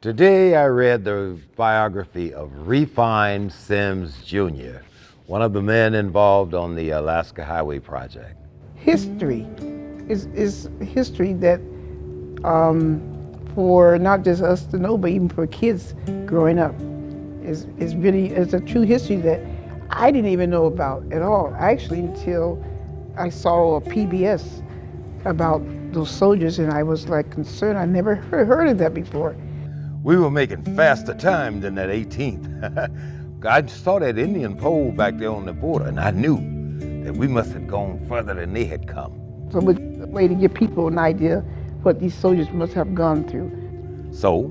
Today I read the biography of Refined Sims Jr., one of the men involved on the Alaska Highway Project. History is history that for not just us to know, but even for kids growing up, is a true history that I didn't even know about at all. Actually, until I saw a PBS about those soldiers, and I was like concerned. I never heard of that before. We were making faster time than that 18th. I saw that Indian pole back there on the border, and I knew that we must have gone further than they had come. So it was a way to give people an idea what these soldiers must have gone through. So,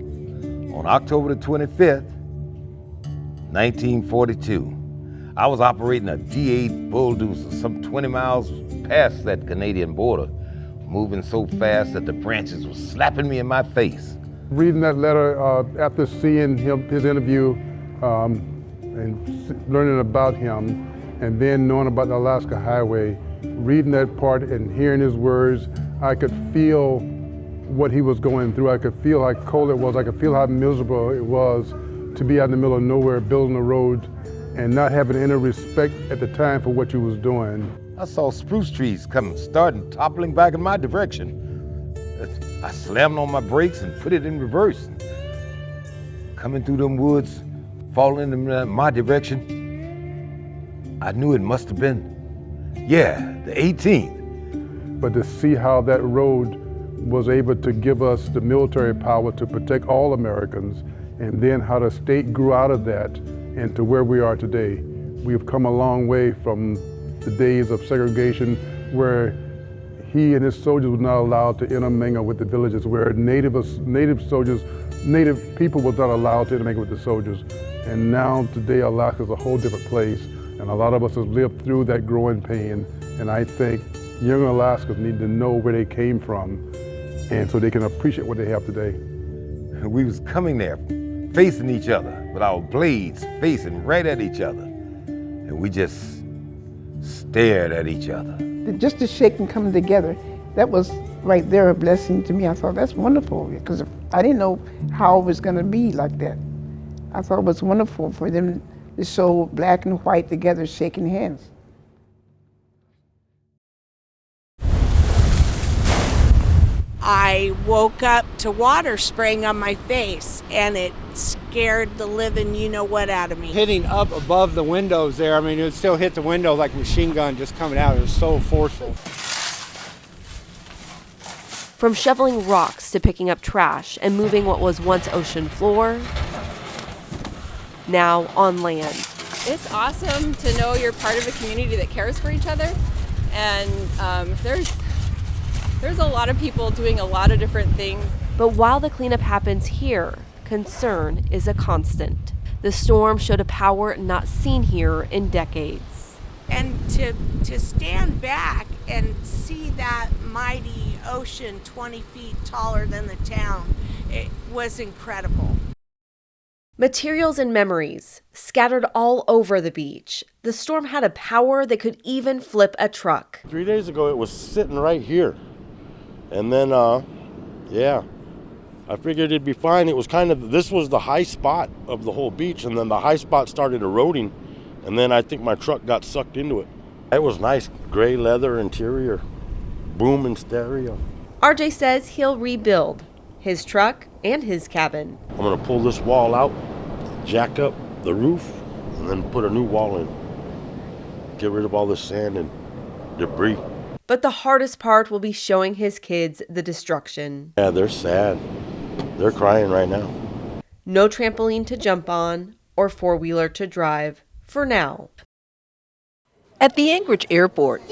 on October the 25th, 1942, I was operating a D8 bulldozer some 20 miles past that Canadian border, moving so fast that the branches were slapping me in my face. Reading that letter after seeing his interview and learning about him, and then knowing about the Alaska Highway, reading that part and hearing his words, I could feel what he was going through. I could feel how cold it was. I could feel how miserable it was to be out in the middle of nowhere building a road and not having any respect at the time for what you was doing. I saw spruce trees starting toppling back in my direction. I slammed on my brakes and put it in reverse. Coming through them woods, falling in my direction, I knew it must have been, the 18th. But to see how that road was able to give us the military power to protect all Americans, and then how the state grew out of that and to where we are today. We've come a long way from the days of segregation where he and his soldiers were not allowed to intermingle with the villages, where native people was not allowed to intermingle with the soldiers. And now today Alaska's a whole different place, and a lot of us have lived through that growing pain, and I think young Alaskans need to know where they came from, and so they can appreciate what they have today. We was coming there, facing each other, with our blades facing right at each other, and we just stared at each other. Just to shake and come together, that was right there a blessing to me. I thought that's wonderful, because I didn't know how it was going to be like that. I thought it was wonderful for them to show black and white together shaking hands. I woke up to water spraying on my face, and it scared the living you-know-what out of me. Hitting up above the windows there, I mean, it would still hit the window like a machine gun just coming out. It was so forceful. From shoveling rocks to picking up trash and moving what was once ocean floor, now on land. It's awesome to know you're part of a community that cares for each other, and there's a lot of people doing a lot of different things. But while the cleanup happens here, concern is a constant. The storm showed a power not seen here in decades. And to stand back and see that mighty ocean 20 feet taller than the town, it was incredible. Materials and memories scattered all over the beach. The storm had a power that could even flip a truck. 3 days ago, it was sitting right here. And then, I figured it'd be fine. It was this was the high spot of the whole beach, and then the high spot started eroding, and then I think my truck got sucked into it. It was nice, gray leather interior, booming stereo. RJ says he'll rebuild his truck and his cabin. I'm gonna pull this wall out, jack up the roof, and then put a new wall in. Get rid of all the sand and debris. But the hardest part will be showing his kids the destruction. Yeah, they're sad. They're crying right now. No trampoline to jump on or four-wheeler to drive for now. At the Anchorage Airport,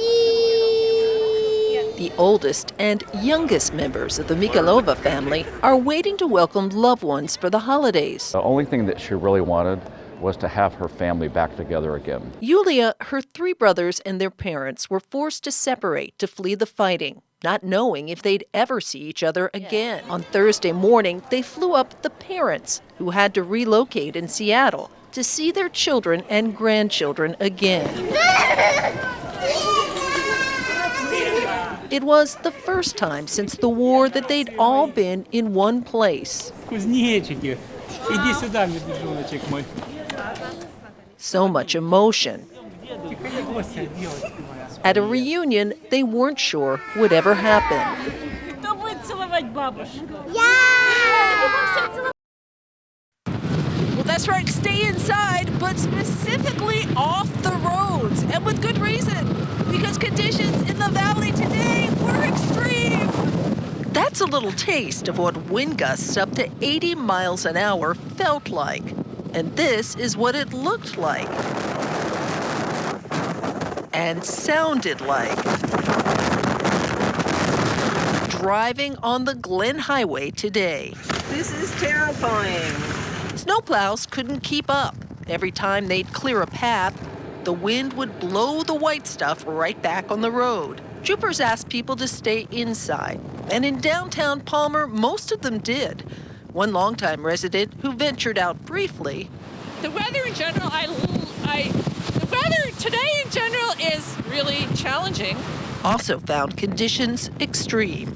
the oldest and youngest members of the Mikalova family are waiting to welcome loved ones for the holidays. The only thing that she really wanted was to have her family back together again. Yulia, her three brothers, and their parents were forced to separate to flee the fighting, not knowing if they'd ever see each other again. On Thursday morning, they flew up the parents, who had to relocate in Seattle to see their children and grandchildren again. It was the first time since the war that they'd all been in one place. Кузнечики, иди сюда, медвежоночек мой. So much emotion. At a reunion they weren't sure would ever happen. Кто будет целовать бабушку? Well, that's right, stay inside, but specifically off the roads, and with good reason, because conditions in the valley today were extreme. That's a little taste of what wind gusts up to 80 miles an hour felt like. And this is what it looked like. And sounded like. Driving on the Glen Highway today. This is terrifying. Snowplows couldn't keep up. Every time they'd clear a path, the wind would blow the white stuff right back on the road. Troopers asked people to stay inside, and in downtown Palmer, most of them did. One longtime resident who ventured out briefly. The weather in general, the weather today in general is really challenging. Also found conditions extreme.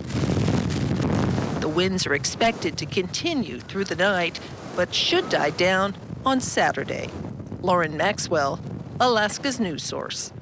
The winds are expected to continue through the night, but should die down on Saturday. Lauren Maxwell, Alaska's News Source.